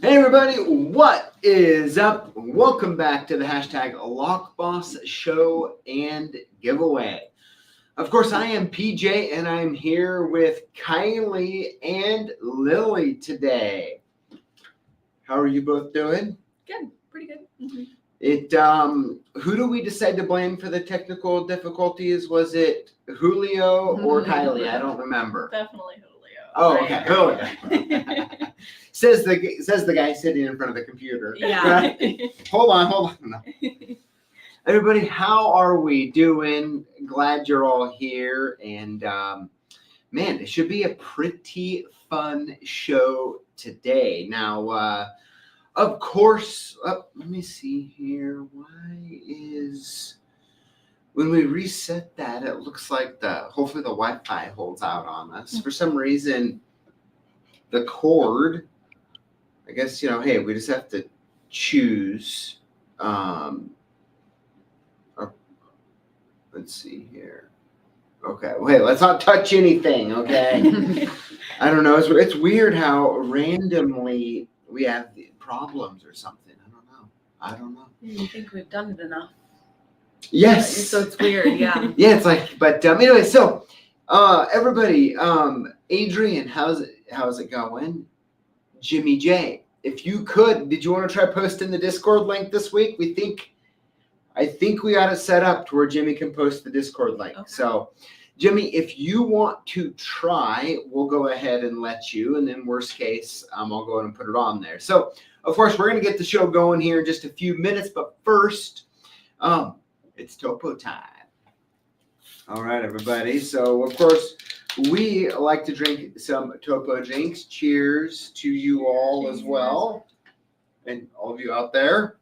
Hey everybody, what is up? Welcome back to the hashtag Lockboss show and giveaway. Of course, I am PJ and I'm here with Kylie and Lily today. How are you both doing? Good, pretty good. Who do we decide to blame for the technical difficulties? Was it Julio or Kylie? I don't remember. Definitely Julio. Oh, okay. Julio. Says the guy sitting in front of the computer. Yeah. Right? Hold on. No. Everybody, how are we doing? Glad you're all here. And man, it should be a pretty fun show today. Now, of course, let me see here. Why is when we reset that, it looks like hopefully the Wi-Fi holds out on us. For some reason, the cord, I guess, hey, we just have to choose. Let's see here. Okay, wait, let's not touch anything, okay? I don't know. It's weird how randomly we have the problems or something. I don't know. You think we've done it enough? Yes. So it's weird, yeah. Yeah, it's like, but anyway, so everybody, Adrian, how's it going? Jimmy J, if you could, did you want to try posting the Discord link this week? I think we got it set up to where Jimmy can post the Discord link. Okay. So, Jimmy, if you want to try, we'll go ahead and let you, and then worst case, I'll go ahead and put it on there. So, of course, we're going to get the show going here in just a few minutes, but first, it's Topo time. All right, everybody. So, of course, we like to drink some Topo drinks. Cheers to you all as well, and all of you out there.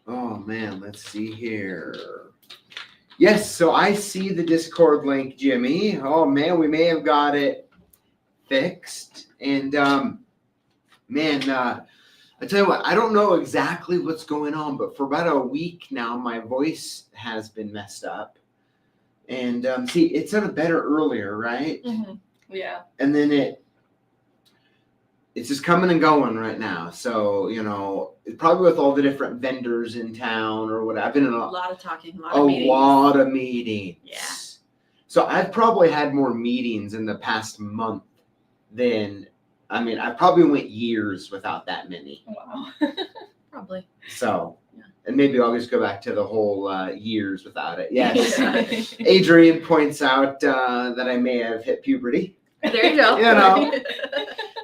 Oh, man, let's see here. Yes, so I see the Discord link, Jimmy. Oh, man, we may have got it fixed. And, man, I tell you what, I don't know exactly what's going on, but for about a week now, my voice has been messed up. And, see, it sounded better earlier, right? Mm-hmm. Yeah. And then it's just coming and going right now. So, probably with all the different vendors in town or whatever. I've been in a lot of talking, a lot of meetings. Yeah. So I've probably had more meetings in the past month than, I probably went years without that many. Wow. Probably. So, yeah. And maybe I'll just go back to the whole years without it. Yes. Yeah. Adrian points out that I may have hit puberty. There you go.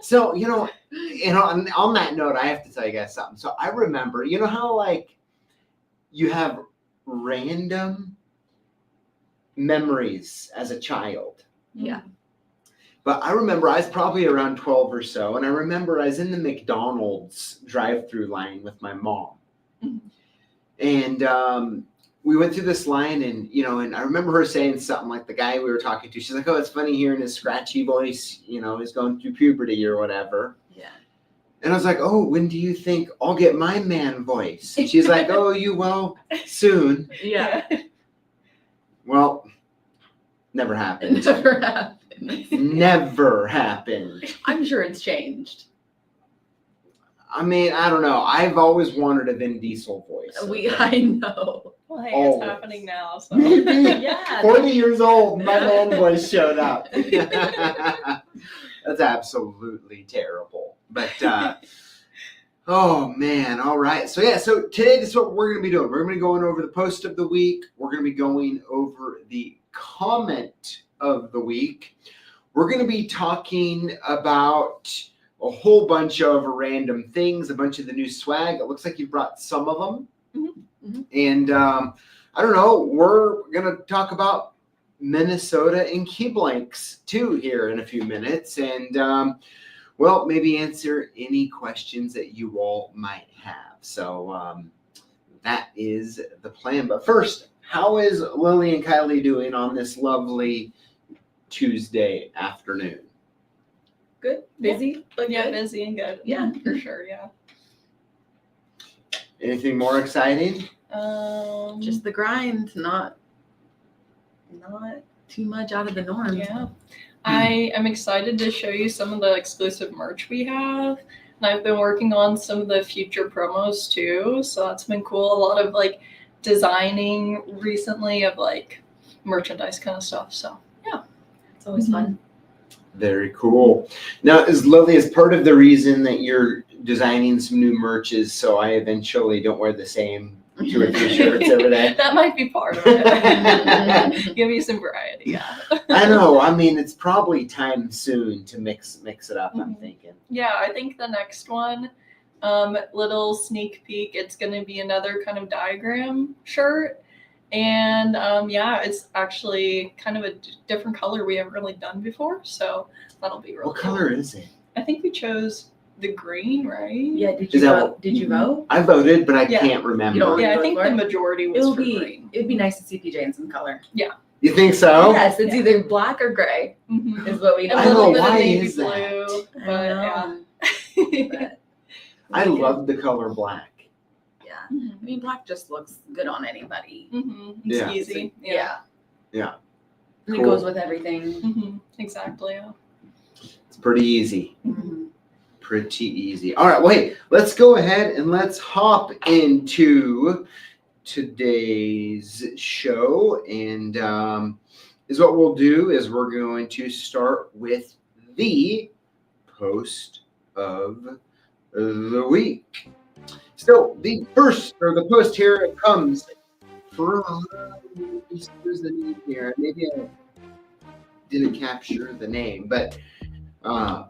So, on that note, I have to tell you guys something. So I remember, how like you have random memories as a child. Yeah. But I remember I was probably around 12 or so, and I remember I was in the McDonald's drive-through line with my mom. Mm-hmm. And we went through this line, and and I remember her saying something like, the guy we were talking to, she's like, "Oh, it's funny hearing his scratchy voice, he's going through puberty or whatever." Yeah. And I was like, "Oh, when do you think I'll get my man voice?" And she's like, "Oh, you will soon." Yeah. Well, never happened. Never happened. Never happened. I'm sure it's changed. I don't know. I've always wanted a Vin Diesel voice. Okay? I know. Well, hey, Always. It's happening now. So. Yeah. 40 years old, my man voice showed up. That's absolutely terrible. But, oh, man. All right. So, yeah. So, today, this is what we're going to be doing. We're going to be going over the post of the week. We're going to be going over the comment of the week. We're going to be talking about a whole bunch of random things, a bunch of the new swag. It looks like you brought some of them. And I don't know, we're going to talk about Minnesota and key blanks too here in a few minutes. And, well, maybe answer any questions that you all might have. So that is the plan. But first, how is Lily and Kylie doing on this lovely Tuesday afternoon? Good, busy, but Yeah, good. busy and good. Yeah. For sure. Yeah. Anything more exciting? Just the grind, not too much out of the norm. Yeah. I am excited to show you some of the exclusive merch we have. And I've been working on some of the future promos too. So that's been cool. A lot of like designing recently of like merchandise kind of stuff. So yeah. It's always fun. Very cool. Now, is Lily, as part of the reason that you're designing some new merch is so I eventually don't wear the same 2 or 3 shirts every day? That might be part of it. Give you some variety, yeah. I know. I mean, it's probably time soon to mix it up, I'm thinking. Yeah, I think the next one, little sneak peek, it's going to be another kind of diagram shirt. And yeah, it's actually kind of a different color we haven't really done before. So that'll be real What cool. color is it? I think we chose the green, right? Yeah, did Is you that vote? Did you vote? I voted, but I Yeah. can't remember. You don't Yeah, I vote think for the it? majority was for green. It'd be nice to see PJ in some color. You think so? Yes, it's Yeah. either black or gray Mhm. is what we A I know. know, little bit why of navy is blue, that? I but know. yeah. But I love the color black. yeah. I mean, black just looks good on anybody. It's Yeah. easy. Yeah. Yeah. And Cool. it goes with everything. Exactly. Yeah. It's pretty easy. Mhm. Pretty easy. All right, wait. Let's go ahead and let's hop into today's show. And is what we'll do is we're going to start with the post of the week. So the post here comes from, here's the name here. Maybe I didn't capture the name, but I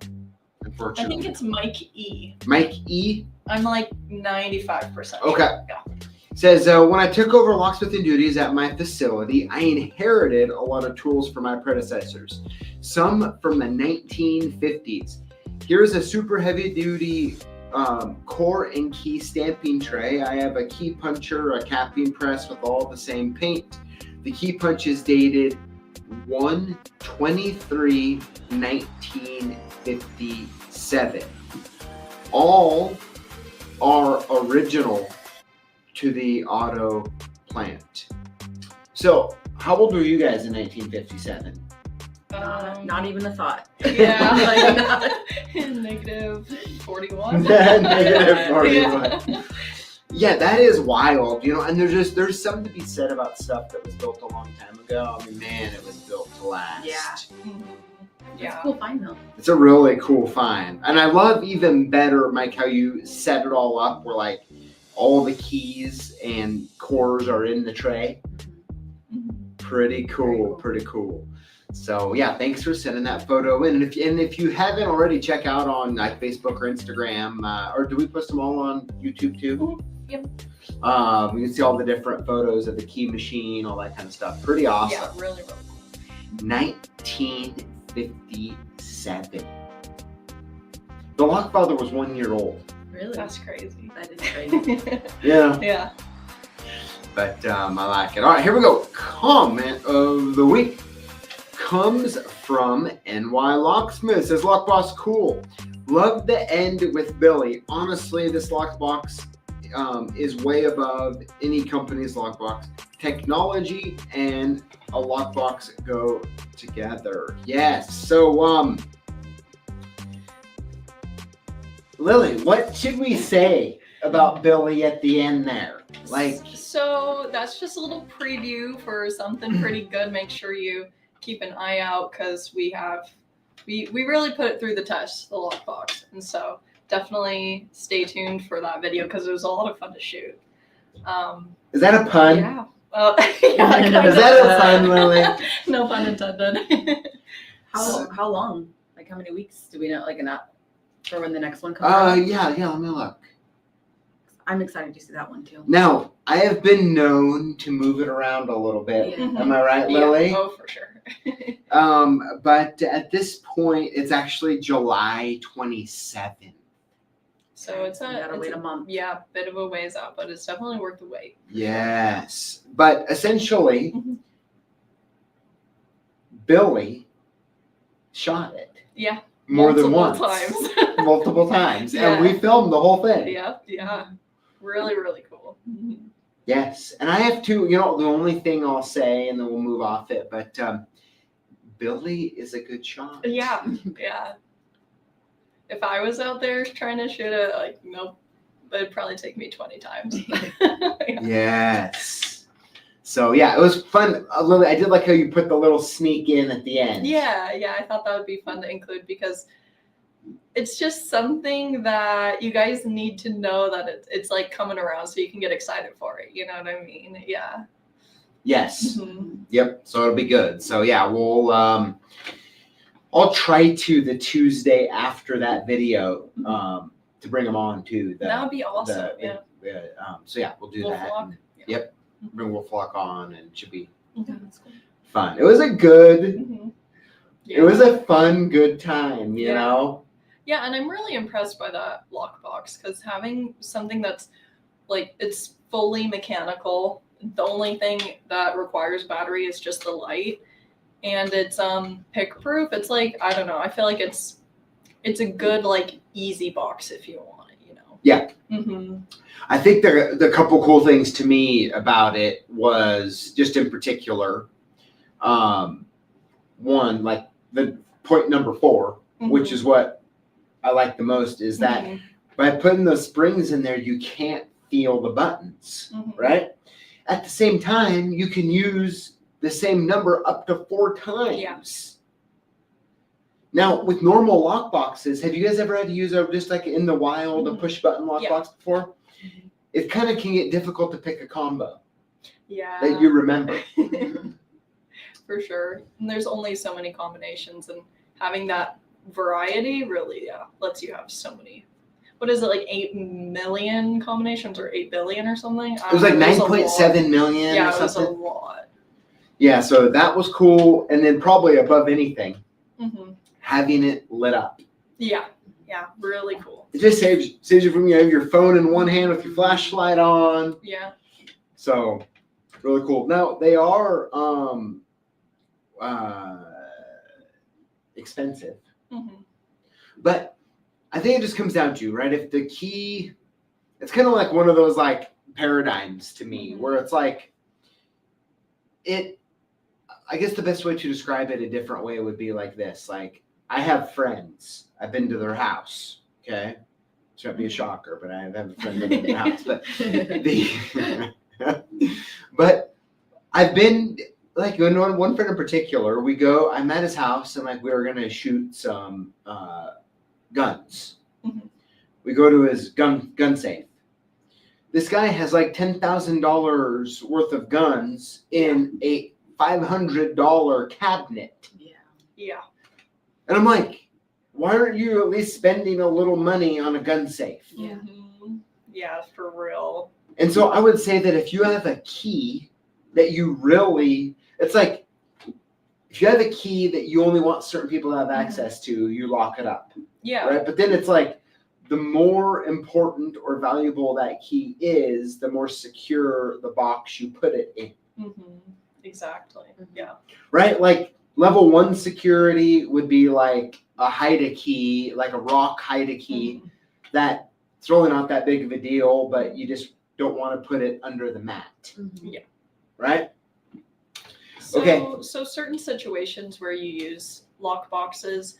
unfortunately. think it's Mike E. Mike E. I'm like 95%. Okay. Yeah. Says, when I took over locksmithing duties at my facility, I inherited a lot of tools from my predecessors, some from the 1950s. Here's a super heavy duty core and key stamping tray. I have a key puncher, a capping press with all the same paint. The key punch is dated 1/23/1957. All are original to the auto plant. So, how old were you guys in 1957? Not even a thought. Yeah. Like, Negative 41. Negative 41. Yeah. Yeah, that is wild, you know, and there's something to be said about stuff that was built a long time ago. I mean, man, it was built to last. Yeah. Mhm. It's Yeah. a cool find though. It's a really cool find. And I love even better, Mike, how you set it all up where like all the keys and cores are in the tray. Pretty cool, pretty cool. So yeah, thanks for sending that photo in. And if you haven't already, check out on like Facebook or Instagram, or do we post them all on YouTube too? Yep. You can see all the different photos of the key machine, all that kind of stuff. Pretty awesome. Yeah, really, really cool. 1957. The Lockfather was 1 year old. Really? That's crazy. That is crazy. Yeah. Yeah. But I like it. All right, here we go. Comment of the week comes from NY Locksmith. Says Lockboss cool. Love the end with Billy. Honestly, this lockbox is way above any company's lockbox. Technology and a lockbox go together. Yes. So Lily, what should we say about Billy at the end there? Like, So that's just a little preview for something pretty good. Make sure you keep an eye out because we really put it through the test, the lockbox, and so definitely stay tuned for that video because it was a lot of fun to shoot. is that a pun? Yeah. Yeah, Is that a pun, Lily? No pun intended. How long? Like how many weeks do we know? Like For when the next one comes out. Yeah, let me look. I'm excited to see that one too. Now, I have been known to move it around a little bit. Yeah. Am I right, Lily? Yeah. Oh, for sure. But at this point, it's actually July 27th. So it's You gotta wait a month. Yeah, bit of a ways out, but it's definitely worth the wait. Yes. But essentially, Mhm. Billy shot it. Yeah. More than once. Multiple times. Multiple times. Yeah. And we filmed the whole thing. Yeah. Really, really cool. Yes. And I have to, the only thing I'll say, and then we'll move off it, but Billy is a good shot. Yeah. If I was out there trying to shoot it, nope, it'd probably take me 20 times. Yes. So yeah, it was fun. Lily, I did like how you put the little sneak in at the end. Yeah, I thought that would be fun to include because it's just something that you guys need to know that it's like coming around so you can get excited for it. You know what I mean? Yeah. Yes. Mhm. Yep. So it'll be good. So yeah, we'll I'll try to the Tuesday after that video to bring them on too. That would be awesome. So yeah, we'll do Wolf that. Lock? Yeah. Yep. Bring Wolf Lock on, and it should be Okay, that's cool. fun. It was a good. Mhm. It was a fun, good time. You Yeah. know. Yeah, and I'm really impressed by that lockbox because having something that's it's fully mechanical. The only thing that requires battery is just the light, and it's pick proof. It's I don't know. I feel like it's a good easy box if you want it. Yeah. Mm-hmm. I think the couple cool things to me about it was just in particular, one, the point number 4, which is what I like the most, is that by putting those springs in there, you can't feel the buttons, right? At the same time, you can use the same number up to 4 times. Yeah. Now, with normal lock boxes, have you guys ever had to use just in the wild a push button lock box before? It kind of can get difficult to pick a combo that you remember. For sure. And there's only so many combinations, and having that variety really lets you have so many. What is it, 8 million combinations or 8 billion or something? It was 9.7 million or something. It was a lot. Yeah, so that was cool. And then probably above anything, having it lit up. Yeah, really cool. It just saves you from have your phone in one hand with your flashlight on. Yeah. So really cool. Now they are expensive, but I think it just comes down to right. If the key, it's kind of like one of those paradigms to me, where it's it. I guess the best way to describe it a different way would be like this: I have friends. I've been to their house. Okay, it might be a shocker, but I have a friend been to their house. But but I've been one friend in particular. I'm at his house, and we were gonna shoot some guns. We go to his gun safe. This guy has $10,000 worth of guns in a $500 cabinet. Yeah. And I'm like, why aren't you at least spending a little money on a gun safe? Yeah. Yeah, for real. And so I would say that if you have a key that you really, it's if you have a key that you only want certain people to have access to, you lock it up. Yeah. Right. But then it's the more important or valuable that key is, the more secure the box you put it in. Exactly. Yeah. Right. Level 1 security would be a hide-a key, a rock hide-a key. That it's really not that big of a deal, but you just don't want to put it under the mat. Yeah. Right? Okay. So certain situations where you use lock boxes,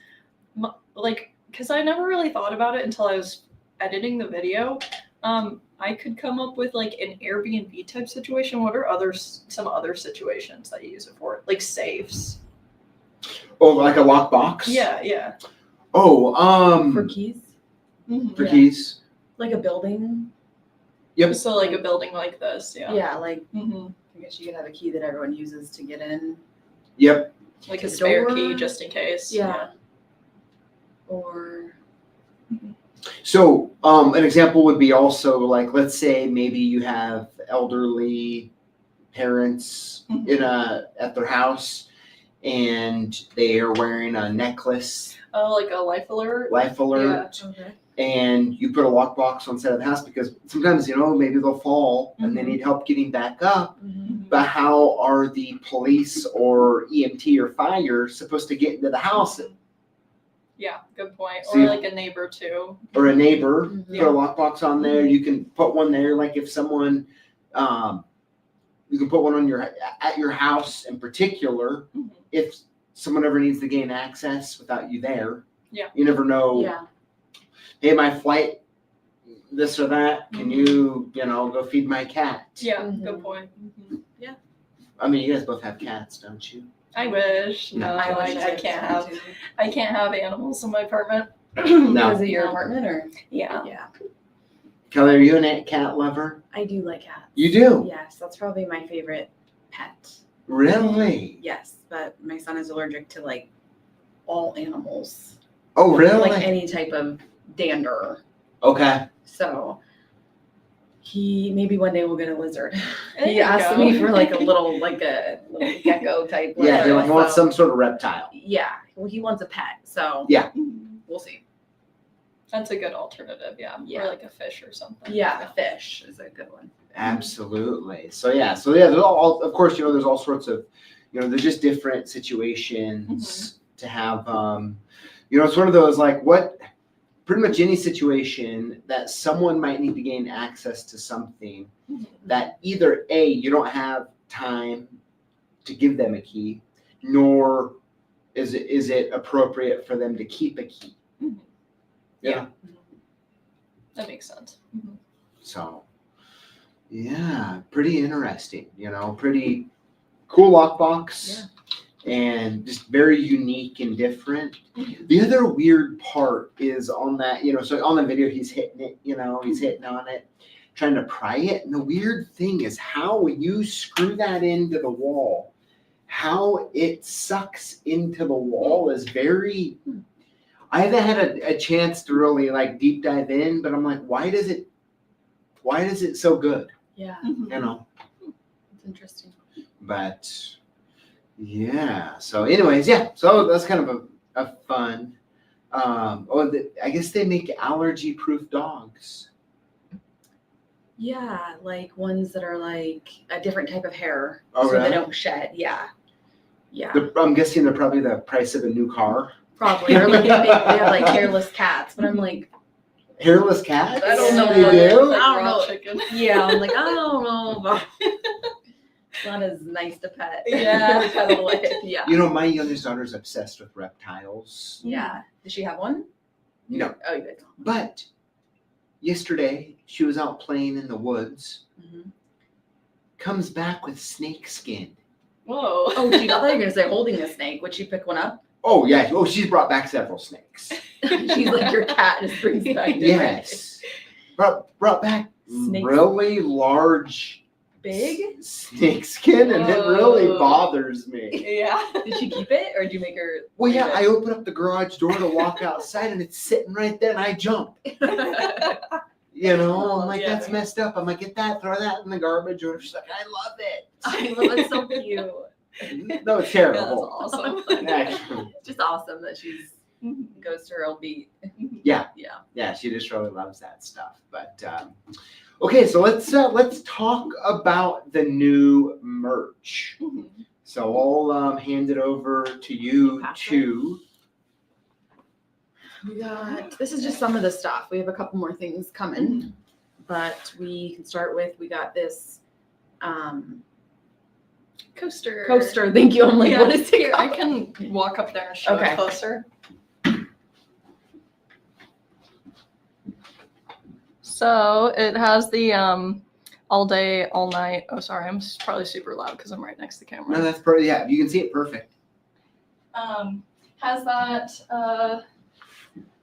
because I never really thought about it until I was editing the video. I could come up with an Airbnb type situation. What are some other situations that you use it for? Safes. Oh, a lockbox? Yeah. Oh, For keys? For keys? A building? Yep. So a building like this, yeah. Yeah, I guess you could have a key that everyone uses to get in. Yep. A spare door? key just in case. Yeah. Or So, an example would be also like, let's say maybe you have elderly parents at their house, and they are wearing a necklace, Oh, like a life alert. Okay. And you put a lockbox on the side of the house because sometimes maybe they'll fall and they need help getting back up. But how are the police or EMT or fire supposed to get into the house? Yeah, good point. So or like a neighbor too. Or a neighbor, Mhm. put a lockbox on there. You can put one there, like if someone, you can put one on at your house in particular. If someone ever needs to gain access without you there, you never know. Yeah. Hey, my flight, this or that. Can you go feed my cat? Yeah, good point. Yeah. I mean, you guys both have cats, don't you? I wish. No. No, I I can't have animals in my apartment. No. Because of your apartment, or Yeah. yeah, Kelly, are you a cat lover? I do like cats. You do? Yes, that's probably my favorite pet. Really? Yes, but my son is allergic to like all animals, Oh, really? like any type of dander. Okay. So maybe one day we'll get a lizard. There He you asked go. me for like a little gecko type. Yeah, lizard, he wants so- some sort of reptile. Yeah, well, he wants a pet, so Yeah. we'll see. That's a good alternative, yeah. Yeah. Or like a fish or something. Yeah, a fish is a good one. Absolutely. So there's all, of course, there's all sorts of, there's just different situations to have. It's one of those pretty much any situation that someone might need to gain access to something that either A, you don't have time to give them a key, nor is it appropriate for them to keep a key. Yeah. That makes sense. So, yeah, pretty interesting, pretty cool lockbox and just very unique and different. The other weird part is on that, so on the video, he's hitting it, he's hitting on it, trying to pry it. And the weird thing is how you screw that into the wall, how it sucks into the wall is very, I haven't had a chance to really deep dive in, but I'm like, why does it so good? Yeah, It's interesting. But yeah. So anyways, so that's kind of a fun. I guess they make allergy-proof dogs. Yeah, like ones that are like a different type of hair, Oh, so really? they don't shed. Yeah. I'm guessing they're probably the price of a new car. Probably, or like they have like hairless cats, but I'm like, Hairless cats? I don't know. They do? Like I don't raw know. chicken. yeah, I'm like, I don't know, but it's not as nice to pet. Yeah. Cuddle with. Yeah. My youngest daughter's obsessed with reptiles. Yeah. Does she have one? No. Oh, you did. But yesterday she was out playing in the woods, comes back with snake skin. Whoa. Oh, geez, I thought you were gonna say holding a snake. Would she pick one up? Oh yeah. Oh, she's brought back several snakes. She's like your cat just brings back different. Yes. Brought back Snakes. really large Big? snake skin, and it really Whoa. bothers me. Yeah. Did she keep it, or did you make her? Well, leave yeah, it? I open up the garage door to walk outside, and it's sitting right there, and I jump. I'm like, Yeah. that's messed up. I'm like, get that, throw that in the garbage. Or she's like, I love it. I love it. So cute. No, it's Yeah, that's terrible. awesome. Actually, Just awesome that she's goes to her own beat. Yeah. Yeah. yeah, she just really loves that stuff. But okay, so let's talk about the new merch. So I'll hand it over to you two. This is just some of the stuff. We have a couple more things coming, but we can start with, we got this Coaster. coaster. Thank you. I'm like, Yeah, what is it here, I called? can walk up there and show Okay. it closer. So it has the all day, all night. Oh, sorry, I'm probably super loud because I'm right next to the camera. No, that's pretty. Yeah, you can see it perfect. Has that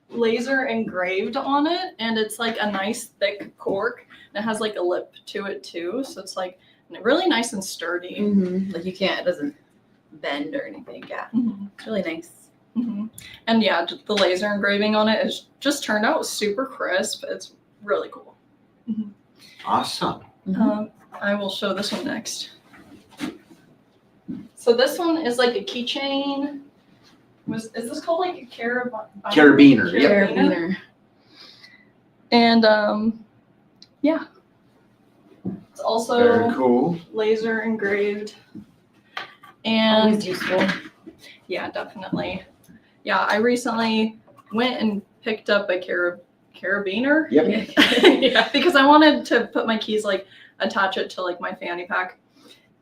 laser engraved on it, and it's like a nice thick cork. And it has like a lip to it too, so it's like really nice and sturdy. Like you can't, it doesn't bend or anything. Yeah. It's really nice. And yeah, the laser engraving on it has just turned out super crisp. It's really cool. Awesome. I will show this one next. So this one is like a keychain. Is this called like a Carabiner. Yep. Carabiner. And yeah, it's also Very cool. laser engraved. And Always useful. yeah, definitely. Yeah, I recently went and picked up a carabiner. Yep. Yeah, because I wanted to put my keys, like attach it to like my fanny pack.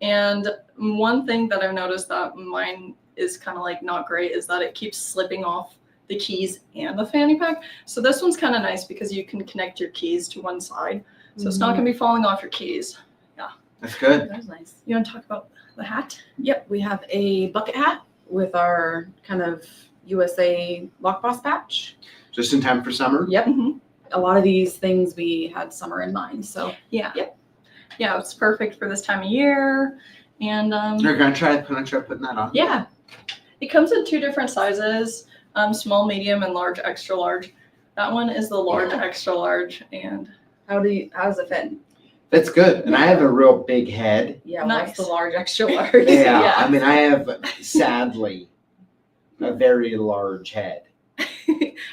And one thing that I've noticed that mine is kind of like not great is that it keeps slipping off the keys and the fanny pack. So this one's kind of nice because you can connect your keys to one side. So it's not going to be falling off your keys. Yeah. That's good. That's nice. You want to talk about the hat? Yep, we have a bucket hat with our kind of USA Lockboss patch. Just in time for summer. Yep. A lot of these things we had summer in mind. So Yeah. Yep. Yeah, it's perfect for this time of year. And You're gonna try putting that on. yeah, it comes in 2 different sizes, small, medium, and large, extra large. That one is the large, extra large, and how does it fit? That's good. And I have a real big head. Yeah, Nice. what's the large, extra large? Yeah. Yeah. I mean, I have sadly a very large head.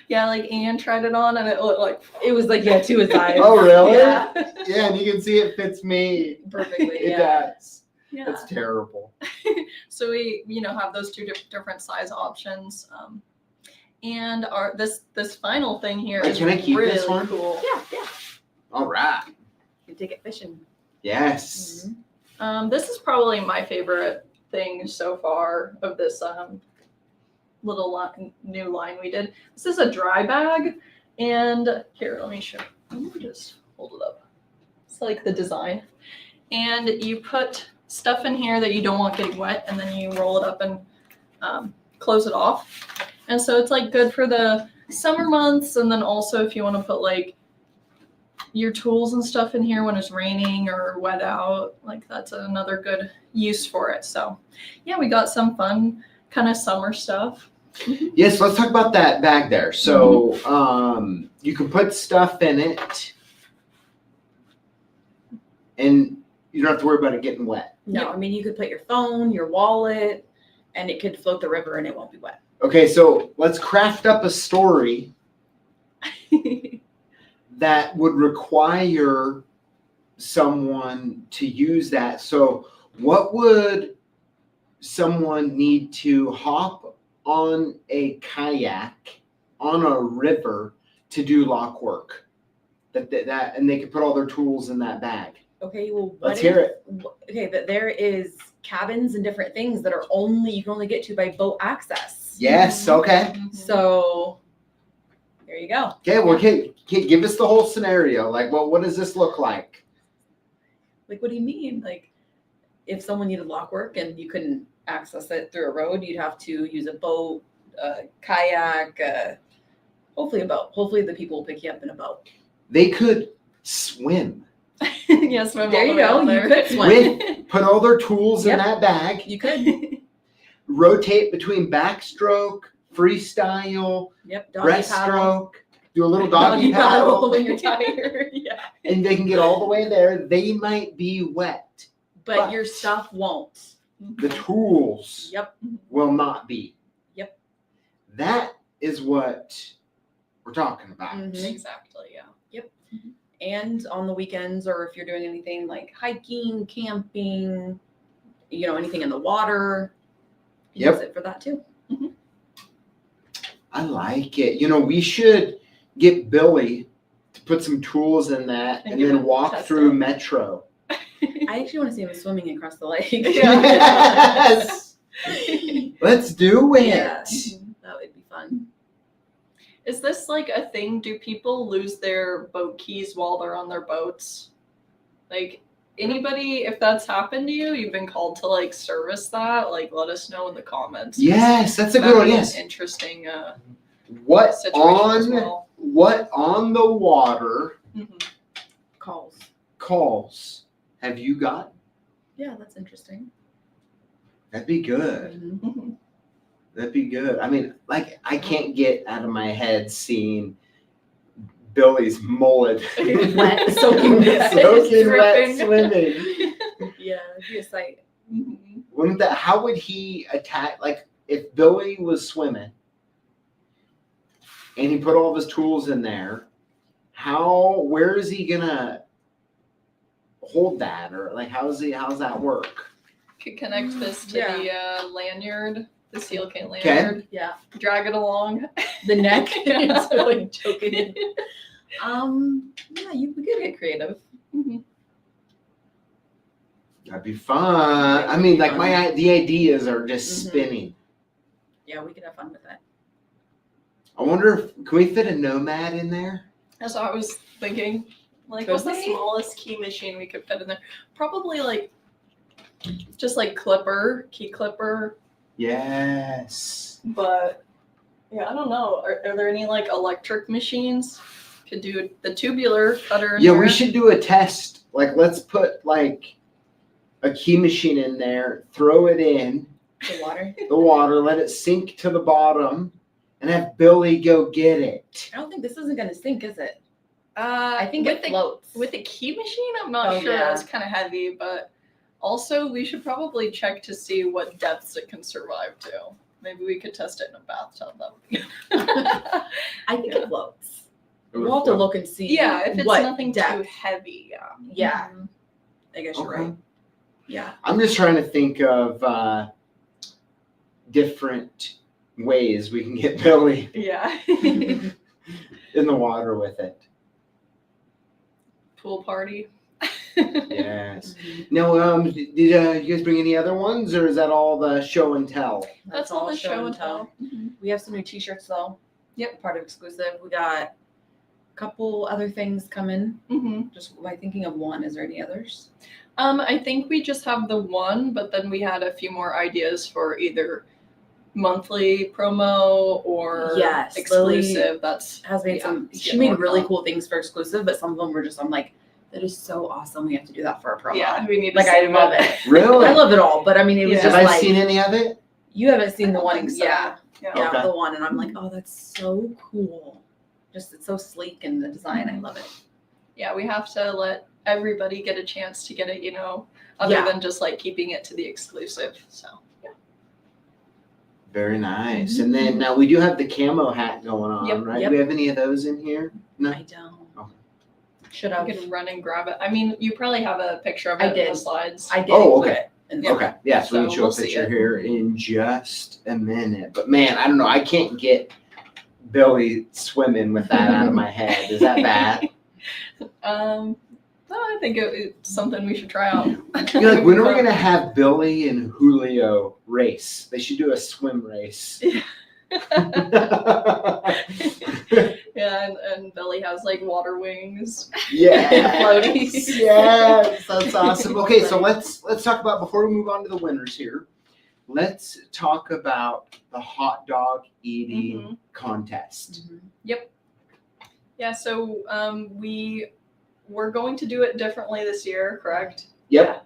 yeah, like Ian tried it on, and it looked like It was like to his size. Oh, really? yeah, Yeah, and you can see it fits me. Perfectly. It Yeah. does. yeah. That's terrible. So we, have those 2 different size options. And this final thing here Wait, is can I keep really this one? cool. Yeah. All right. You can take it fishing. Yes. This is probably my favorite thing so far of this little new line we did. This is a dry bag, and here, let me just hold it up. It's like the design, and you put stuff in here that you don't want getting wet, and then you roll it up and close it off. And so it's like good for the summer months, and then also if you want to put like your tools and stuff in here when it's raining or wet out, like that's another good use for it. So yeah, we got some fun kind of summer stuff. Yes, let's talk about that bag there. So you can put stuff in it and you don't have to worry about it getting wet. No, Yeah. I mean, you could put your phone, your wallet, and it could float the river and it won't be wet. Okay, so let's craft up a story that would require someone to use that. So what would someone need to hop on a kayak on a river to do lock work? That and they could put all their tools in that bag. Okay, well, Let's hear it. Okay, but there is cabins and different things that are you can only get to by boat access. Yes, okay. So there you go. Okay, well, okay, give us the whole scenario. Like, well, what does this look like? Like, what do you mean? Like, if someone needed lock work and you couldn't access it through a road, you'd have to use a boat, a kayak, hopefully a boat. Hopefully the people will pick you up in a boat. They could swim. Yes, There you go. You could swim. Put all their tools in Yep. that bag. You could. Rotate between backstroke, freestyle, Yep. Doggy paddle. breaststroke. Do a little doggy paddle. when you're tired. Yeah. And they can get all the way there. They might be wet. But your stuff won't. The tools Yep. will not be. Yep. That is what we're talking about. Mhm. Exactly, yeah. And on the weekends, or if you're doing anything like hiking, camping, anything in the water, Yep. use it for that too. I like it. We should get Billy to put some tools in that and give then it a walk test through it. Metro. I actually want to see him swimming across the lake. Yes. Let's do it. Yeah. That would be fun. Is this like a thing? Do people lose their boat keys while they're on their boats? Like anybody, if that's happened to you, you've been called to like service that, like let us know in the comments. Yes, that's a That good one. would be Yes. an interesting What situation as on well. what on the water calls have you got? Yeah, that's interesting. That'd be good. Mhm. That'd be good. I mean, like, I can't get out of my head seeing Billy's mullet Wet, soaking wet. soaking wet Dripping. swimming. Yeah, it'd be a sight. Mhm. Wouldn't that? How would he attack? Like, if Billy was swimming and he put all of his tools in there, where is he gonna hold that, or like, how's that work? Could connect this to Yeah. the lanyard, the CLK lanyard. Yeah, Drag it along. the neck Yeah. is like choking it. Yeah, we could get creative. Mhm. That'd be fun. I mean, like, the ideas are just Mhm. spinning. Yeah, we could have fun with that. I wonder if can we fit a Nomad in there? That's what I was thinking. Like, Could what's the we? smallest key machine we could fit in there? Probably like, just like key clipper. Yes. But yeah, I don't know. Are there any like electric machines? Could do the tubular cutter. In Yeah, there. we should do a test. Like, let's put like a key machine in there, throw it in The water. the water, let it sink to the bottom, and have Billy go get it. I don't think this isn't gonna sink, is it? I I think with it floats. with the key machine, I'm not Oh, sure. yeah. That's kind of heavy, but also we should probably check to see what depths it can survive to. Maybe we could test it in a bathtub. That would be good. I think Yeah. it floats. We'll have to look and see. Yeah, if it's what nothing too depth. heavy, yeah. Yeah, Mhm. I guess you're Okay. right. Yeah. I'm just trying to think of different ways we can get Billy Yeah. in the water with it. Pool party. Yes. Now, did you guys bring any other ones, or is that all the show and tell? That's all the show and tell. We have some new t-shirts though. Yep. Part of exclusive. We got a couple other things coming. Mm-hmm. Just by thinking of one, is there any others? I think we just have the one, but then we had a few more ideas for either monthly promo or Yes, exclusive. That's Has made yeah, some. it's She getting made worked really on. cool things for exclusive, but some of them were just. I'm like, that is so awesome. We have to do that for our promo. Yeah, we need to Like I save love it. Really? I love it all, but I mean, it was Yeah. Have just I like seen any of it? you haven't seen I the don't one. think so. Yeah, Yeah. yeah, Okay. the one, and I'm like, oh, that's so cool. Just it's so sleek in the design. I love it. Yeah, we have to let everybody get a chance to get it, other Yeah. than just like keeping it to the exclusive. So yeah. Very nice. And then now we do have the camo hat going on, Yep, right? yep. Do we have any of those in here? No. I don't. Okay. Should You have. can run and grab it. I mean, you probably have a picture of it I in did. the slides. I did Oh, include okay. it. in the- Okay. Yeah, so we can So show we'll a see picture it. here in just a minute. But man, I don't know. I can't get Billy swimming with that out of my head. Is that bad? No, I think it's something we should try out. You're like, when are we gonna have Billy and Julio race? They should do a swim race. Yeah, and Billy has like water wings. Yes, Floaties. yes, that's awesome. Okay, so let's talk about before we move on to the winners here. Let's talk about the hot dog eating contest. Mhm. Yeah, so we're going to do it differently this year, correct? Yep.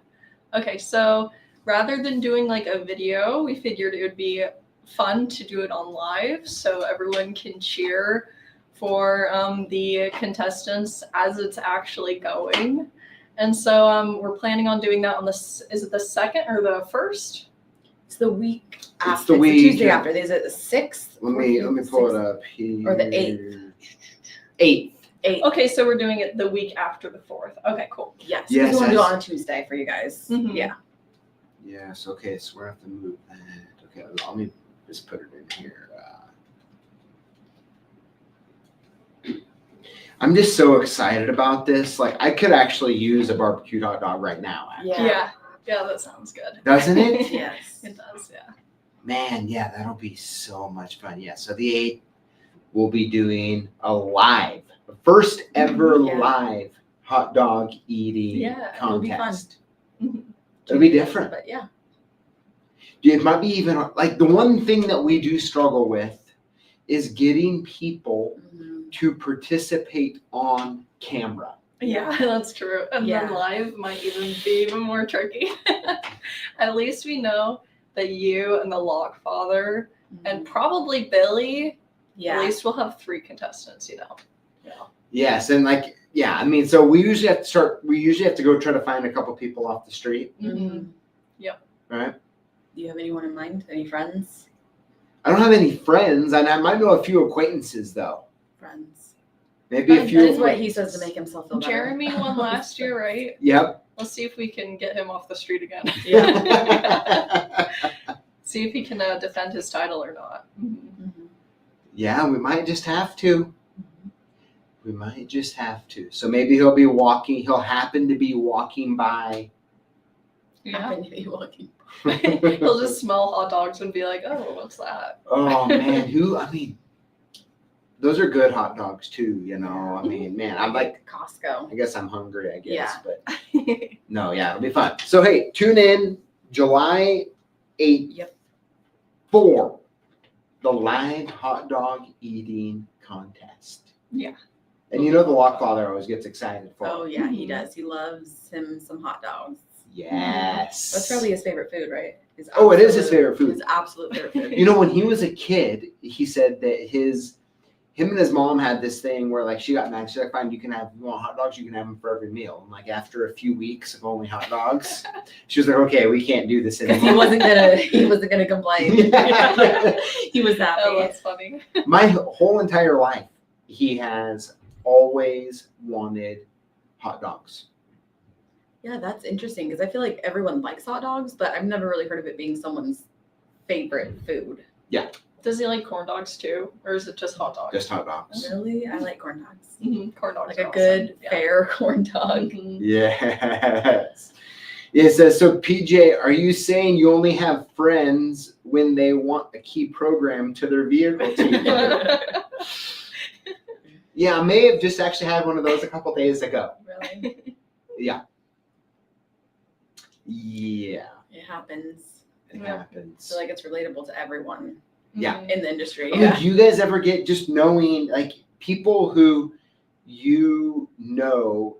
Okay, so rather than doing like a video, we figured it would be fun to do it on live so everyone can cheer for the contestants as it's actually going. And so we're planning on doing that on is it the second or the first? It's the week after. It's the week. Tuesday after. Is it the 6th? Let me pull it up here. Or the 8th. 8th. 8th. Okay, so we're doing it the week after the 4th. Okay, cool. Yes. Yes, We want to do it yes. on a Tuesday for you guys. Mhm. Yeah. Yes. Okay. So we have to move that. Okay. Let me just put it in here. I'm just so excited about this. Like, I could actually use a barbecued hot dog right now. Actually. Yeah, that sounds good. Doesn't it? Yes. It does, yeah. Man, yeah, that'll be so much fun. Yeah. So the 8th, we'll be doing a live, first ever Yeah. live hot dog eating Yeah, it'll be fun. contest. Mhm. It'll be different. But yeah. It might be even like the one thing that we do struggle with is getting people Mhm. to participate on camera. Yeah, that's true. And Yeah. then live might even be even more tricky. At least we know that you and the Lockfather and probably Billy. Yeah. At least we'll have 3 contestants, Yeah. Yes, and like, yeah, I mean, so we usually have to go try to find a couple people off the street, Mhm. right? Do you have anyone in mind? Any friends? I don't have any friends, and I might know a few acquaintances though. Friends. Maybe a That few. is what he says to make himself feel better. Jeremy won last year, right? Yep. Let's see if we can get him off the street again. Yeah. See if he can defend his title or not. Mhm. Yeah, we might just have to. We might just have to. So maybe he'll be walking. He'll happen to be walking by. Yeah. Happen to be walking. He'll just smell hot dogs and be like, "Oh, what's that?" Oh man, I mean, those are good hot dogs too. You know, I mean, man, I'm like, Costco. I guess I'm hungry. I guess, Yeah. but no, yeah, it'll be fun. So hey, tune in July 8th. Yep. For the live hot dog eating contest. Yeah. And you know the Lockfather always gets excited for it. Oh yeah, he does. He loves him some hot dogs. Yes. That's probably his favorite food, right? Oh, it is his favorite food. His absolute favorite food. You know, when he was a kid, he said that him and his mom had this thing where like she got mad. She's like, fine, you want hot dogs, you can have them for every meal. And like after a few weeks of only hot dogs, she was like, okay, we can't do this Because anymore. he wasn't gonna complain. Yeah. He was happy. Oh, that's funny. My whole entire life, he has always wanted hot dogs. Yeah, that's interesting because I feel like everyone likes hot dogs, but I've never really heard of it being someone's favorite food. Does he like corn dogs too, or is it just hot dogs? Just hot dogs. Really? I like corn dogs. Corn dogs, Like are a good, awesome. fair corn dog. Mhm. Yes. It says, so PJ, are you saying you only have friends when they want a key program to their vehicle? Yeah, I may have just actually had one of those a couple days ago. Really? Yeah. Yeah. It happens. It Yeah. happens. So like it's relatable to everyone Yeah. in the industry. I mean, do you guys ever get just knowing, like, people who you know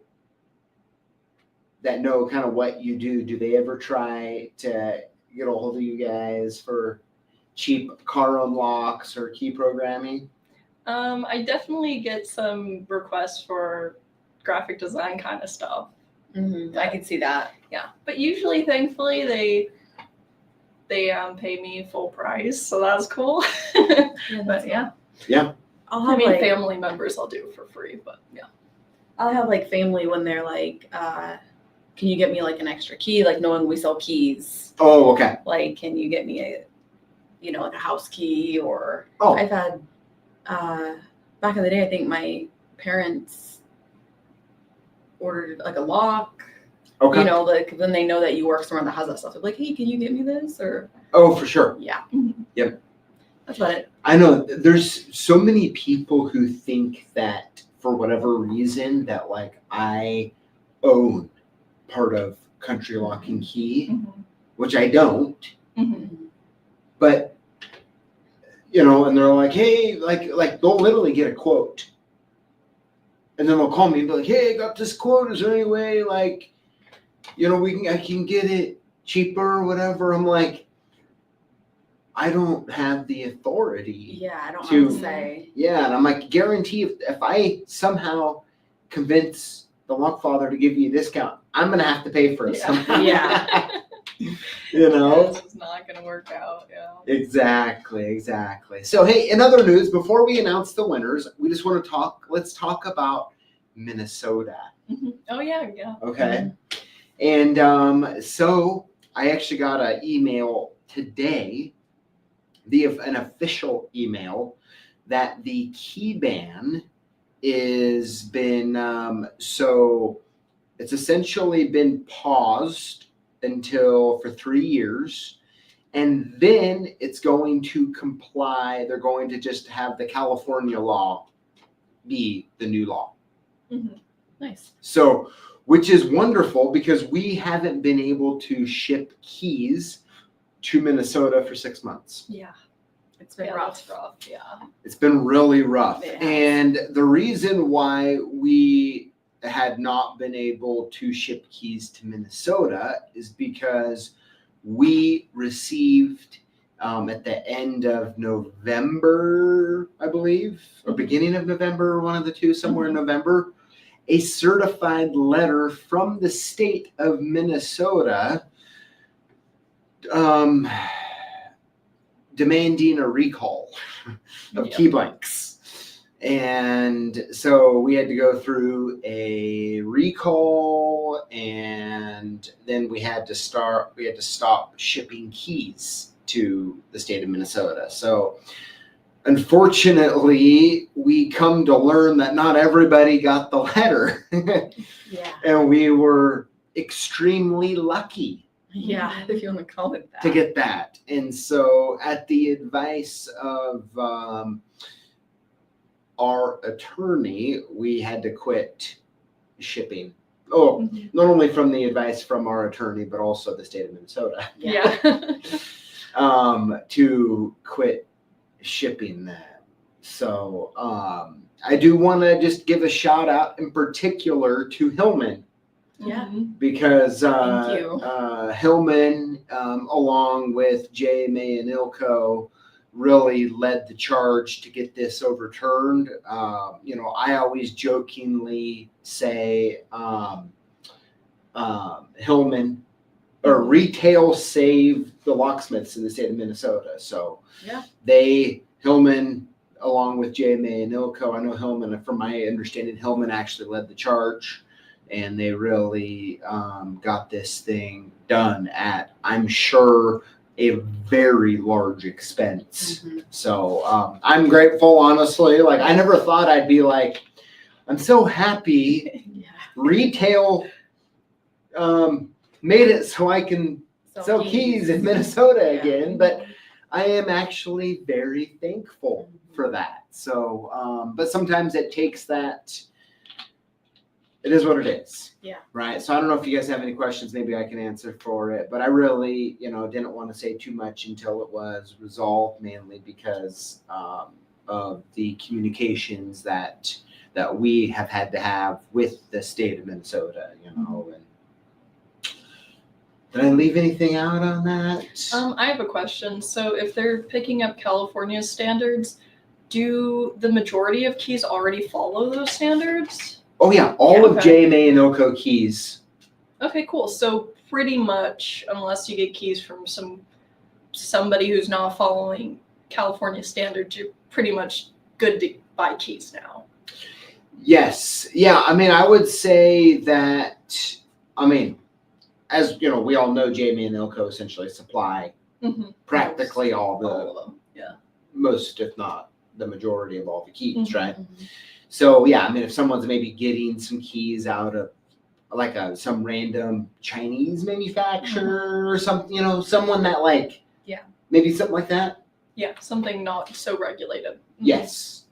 that know kind of what you do they ever try to get a hold of you guys for cheap car unlocks or key programming? I definitely get some requests for graphic design kind of stuff. I can see that. Yeah, but usually, thankfully, they pay me full price, so that's cool. But yeah, I'll I have mean, like family members I'll do for free, but yeah. I'll have like family when they're like, can you get me like an extra key? Like knowing we sell keys. Oh, okay. Like, can you get me like a house key? Or Oh. I've had back in the day, I think my parents ordered like a lock. Okay. You know, like then they know that you work somewhere that has that stuff. They're like, hey, can you get me this? Or Oh, for sure. yeah. Yep. That's about it. I know there's so many people who think that for whatever reason that like I own part of Country Lock and Key, which I don't. But you know, and they're like, hey, like they'll literally get a quote, and then they'll call me and be like, hey, I got this quote. Is there any way, like, you know, I can get it cheaper or whatever? I'm like, I don't have the authority. Yeah, I don't To- have to say. Yeah, and I'm like, guarantee if I somehow convince the Lockfather to give you a discount, I'm gonna have to pay for it Yeah. somehow. Yeah. You know? This is not gonna work out. Yeah. Exactly. So hey, in other news, before we announce the winners, we just want to let's talk about Minnesota. Oh yeah. Okay. And so I actually got an email today, an official email, that the key ban is been so it's essentially been paused for 3 years, and then it's going to comply. They're going to just have the California law be the new law. Nice. So, which is wonderful because we haven't been able to ship keys to Minnesota for 6 months. Yeah. It's been Yeah, rough. that's rough. Yeah. It's been really rough. It has. And the reason why we had not been able to ship keys to Minnesota is because we received at the end of November, I believe, or beginning of November, one of the two, somewhere in November, a certified letter from the state of Minnesota demanding a recall of key blanks. And so we had to go through a recall, and then we had to stop shipping keys to the state of Minnesota. So unfortunately, we come to learn that not everybody got the letter. Yeah. And we were extremely lucky. Yeah, if you want to call it that. To get that. And so at the advice of our attorney, we had to quit shipping. Oh, not only from the advice from our attorney, but also the state of Minnesota. Yeah. To quit shipping that. So I do want to just give a shout out in particular to Hillman. Yeah. Because Thank you. Hillman, along with JMA and ILCO, really led the charge to get this overturned. I always jokingly say Hillman or retail saved the locksmiths in the state of Minnesota. So yeah, Hillman, along with JMA and ILCO, I know Hillman, from my understanding, Hillman actually led the charge, and they really got this thing done at, I'm sure, a very large expense. So I'm grateful, honestly. Like, I never thought I'd be like, I'm so happy retail made it so I can sell keys in Minnesota again. But I am actually very thankful for that. So, but sometimes it takes that. It is what it is. Yeah. Right. So I don't know if you guys have any questions. Maybe I can answer for it. But I really, didn't want to say too much until it was resolved, mainly because of the communications that we have had to have with the state of Minnesota. And did I leave anything out on that? I have a question. So if they're picking up California standards, do the majority of keys already follow those standards? Oh yeah, all of JMA and ILCO keys. Okay, cool. So pretty much, unless you get keys from somebody who's not following California standards, you're pretty much good to buy keys now. Yes. Yeah. I mean, I would say that. As you know, we all know JMA and ILCO essentially supply practically all of them. Yeah. Most, if not the majority of all the keys, right? So yeah, I mean, if someone's maybe getting some keys out of like some random Chinese manufacturer or something, someone that maybe something like that. Yeah, something not so regulated. Yes,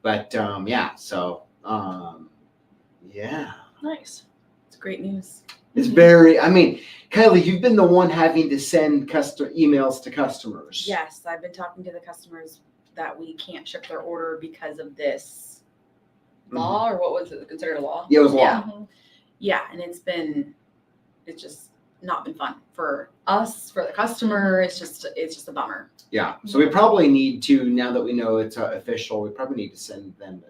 but yeah. So yeah. Nice. It's great news. It's very. I mean, Kylie, you've been the one having to send emails to customers. Yes, I've been talking to the customers that we can't ship their order because of this law, or what was it considered a law? Yeah, it was law. Yeah, and it's just not been fun for us, for the customer. It's just a bummer. Yeah, so we probably need to, now that we know it's official, we probably need to send them,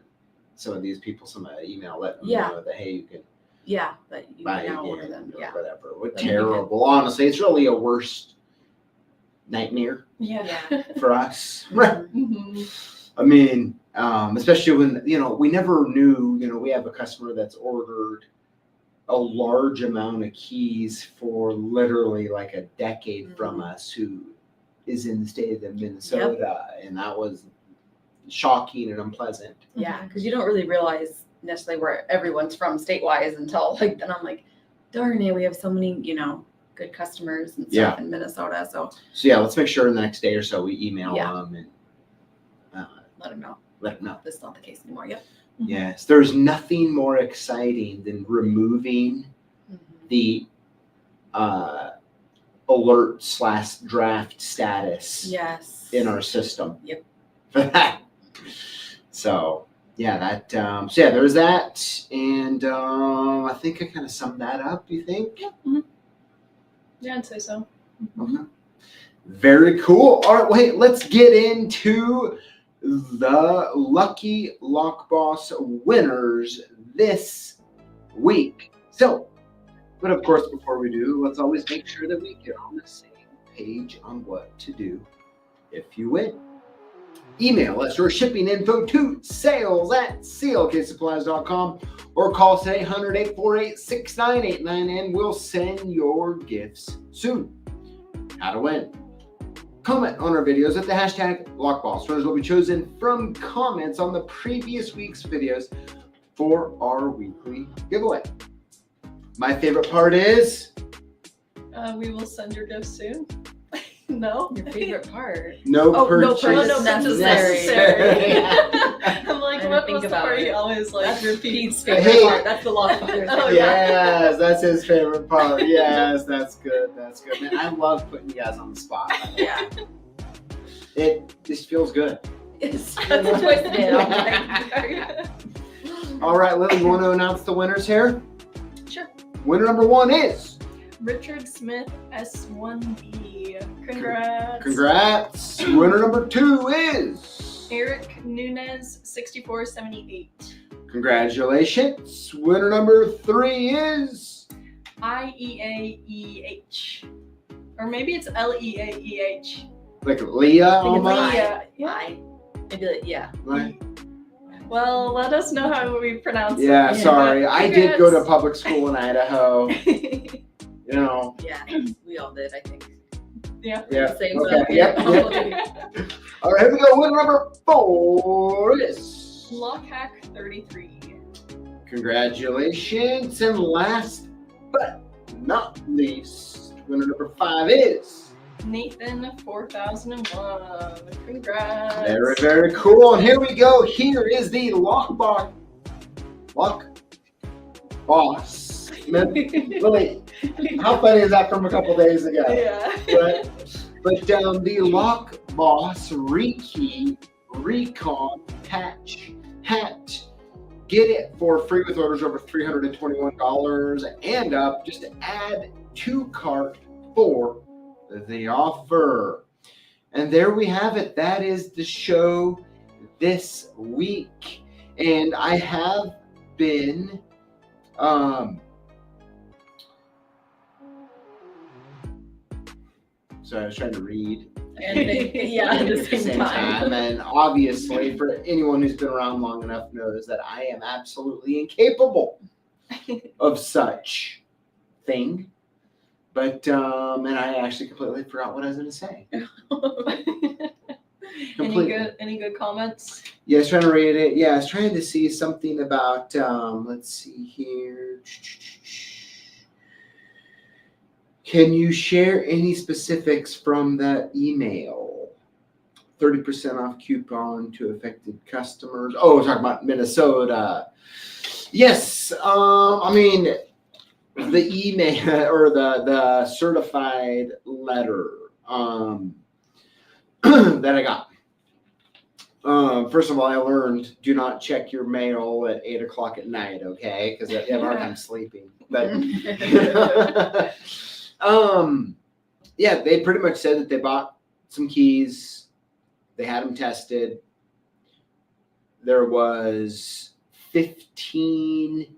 some of these people, some email, let them know that, hey, you can that you buy can now again order them. or whatever. What terrible. Honestly, it's really a worst nightmare for us. I mean, especially when, we never knew, we have a customer that's ordered a large amount of keys for literally like a decade from us, who is in the state of Minnesota. And that was shocking and unpleasant. Yeah, because you don't really realize necessarily where everyone's from state-wise until then I'm like, darn it, we have so many, good customers and stuff in Minnesota. So yeah, let's make sure in the next day or so we email them and let them know. This is not the case anymore. Yep. Yes, there's nothing more exciting than removing the alert/draft status in our system. Yep. For that. So yeah, that there's that, and I think I kind of summed that up. You think? Yeah, I'd say so. Okay. Very cool. All right, wait, let's get into the lucky Lockboss winners this week. So, but of course, before we do, let's always make sure that we get on the same page on what to do if you win. Email us your shipping info to sales@CLKsupplies.com or call us at 800-848-6989 and we'll send your gifts soon. How to win. Comment on our videos at the hashtag Lockboss. Winners will be chosen from comments on the previous week's videos for our weekly giveaway. My favorite part is We will send your gifts soon. No? Your favorite part? no purchase purchase necessary. I'm like, I what didn't was think the about part it. he always like That's repeats? Pete's favorite Hey. part. That's the Lockboss. Oh, yeah. Yes, that's his favorite part. Yes, that's good. That's good. Man, I love putting you guys on the spot. Yeah. It just feels good. It's twisted. I'm like, All right, Lily, you want to announce the winners here? Sure. Winner number 1 is. Richard Smith S1B. Congrats. Congrats. Winner number 2 is. Eric Nunez 6478. Congratulations. Winner number 3 is. IEAEH. Or maybe it's LEAEH. Like Leah I think it's almost. Yeah. Maybe like, yeah. Right. Well, let us know how we pronounce Yeah, it. sorry. But I did go to congrats. public school in Idaho. You know. Yeah. We all did, I think. Yeah. Yeah. Same Okay. stuff. Yep. All right, here we go. Winner number 4 is. Lockhack 33. Congratulations. And last but not least, winner number 5 is. Nathan 4001. Congrats. Very, very cool. And here we go. Here is the Lockboss. Lily, how funny is that from a couple days ago? Yeah. But the Lockboss rekey recon patch hat. Get it for free with orders over $321 and up. Just add to cart for the offer. And there we have it. That is the show this week. And I have been so I was trying to read And at the same time. and obviously for anyone who's been around long enough knows that I am absolutely incapable of such thing. But and I actually completely forgot what I was going to say. Any good comments? Yeah, I was trying to read it. Yeah, I was trying to see something about let's see here. Can you share any specifics from that email? 30% off coupon to affected customers. Oh, we're talking about Minnesota. Yes, I mean the email or the certified letter that I got. First of all, I learned do not check your mail at 8 o'clock at night, okay? Because you have a hard time sleeping. But yeah, they pretty much said that they bought some keys. They had them tested. There was 15.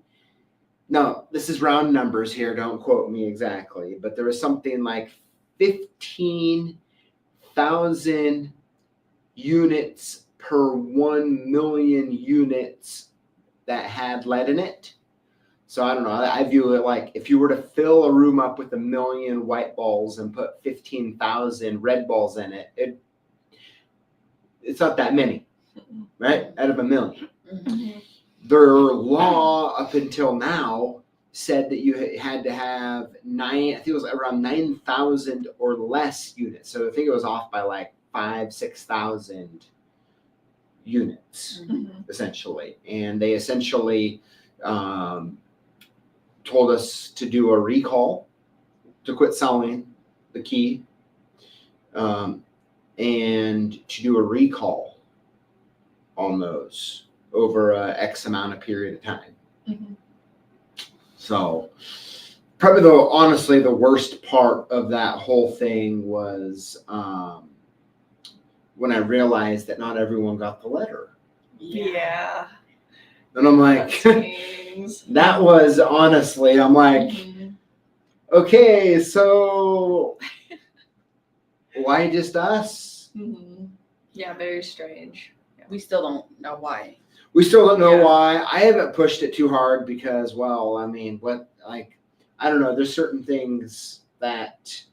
No, this is round numbers here. Don't quote me exactly, but there was something like 15,000 units per 1 million units that had lead in it. So I don't know. I view it like if you were to fill a room up with 1 million white balls and put 15,000 red balls in it, it's not that many, right? Out of 1 million. Mm-hmm. Their law up until now said that you had to have I think it was around 9,000 or less units. So I think it was off by like 6,000 units, essentially. And they essentially told us to do a recall, to quit selling the key, and to do a recall on those over a X amount of period of time. Mm-hmm. So Probably honestly, the worst part of that whole thing was when I realized that not everyone got the letter. Yeah. And I'm That like, stings. that was honestly, I'm like, Mhm. okay, so why just us? Mhm. Yeah, very strange. We still don't know why. We still don't know Yeah. why. I haven't pushed it too hard because, well, I mean, I don't know. There's certain things that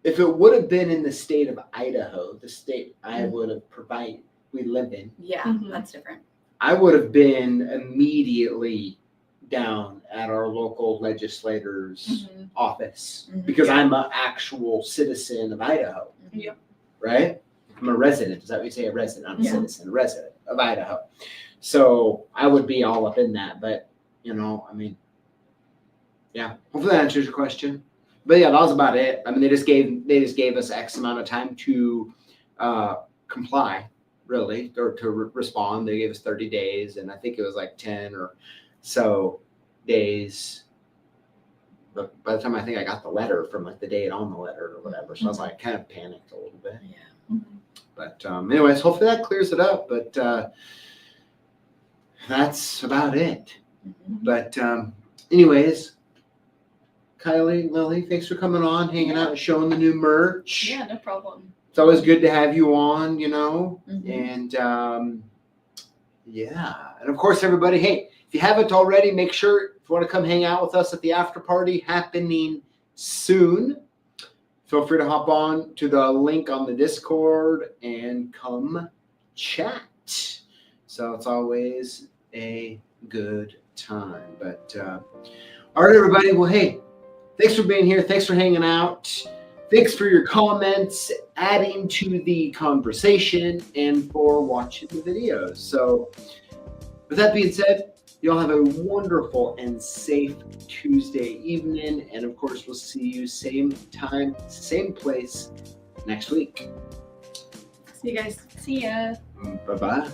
if it would have been in the state of Idaho, the state I would have we live in, Yeah, Mhm. that's different. I would have been immediately down at our local legislator's Mhm. office Mhm. because Yeah. I'm an actual citizen of Idaho, Yep. right? I'm a resident. Is that what you say? A resident? I'm a Yeah. citizen, a resident of Idaho. So I would be all up in that. But, you know, I mean, yeah, hopefully that answers your question. But yeah, that was about it. I mean, they just gave us X amount of time to comply, really, or to respond. They gave us 30 days, and I think it was like 10 or so days. But by the time I think I got the letter from like the date on the letter or whatever, so I was like kind of panicked a little bit. Yeah. Mhm. But anyways, hopefully that clears it up. But that's about it. Mhm. But anyways, Kylie, Lily, thanks for coming on, hanging out, and showing the new merch. Yeah, no problem. It's always good to have you on, you know. Mhm. And yeah, and of course, everybody, hey, if you haven't already, make sure if you want to come hang out with us at the after party happening soon, feel free to hop on to the link on the Discord and come chat. So it's always a good time. But all right, everybody. Well, hey, thanks for being here. Thanks for hanging out. Thanks for your comments, adding to the conversation, and for watching the videos. So with that being said, y'all have a wonderful and safe Tuesday evening. And of course, we'll see you same time, same place next week. See you guys. See ya. Bye-bye.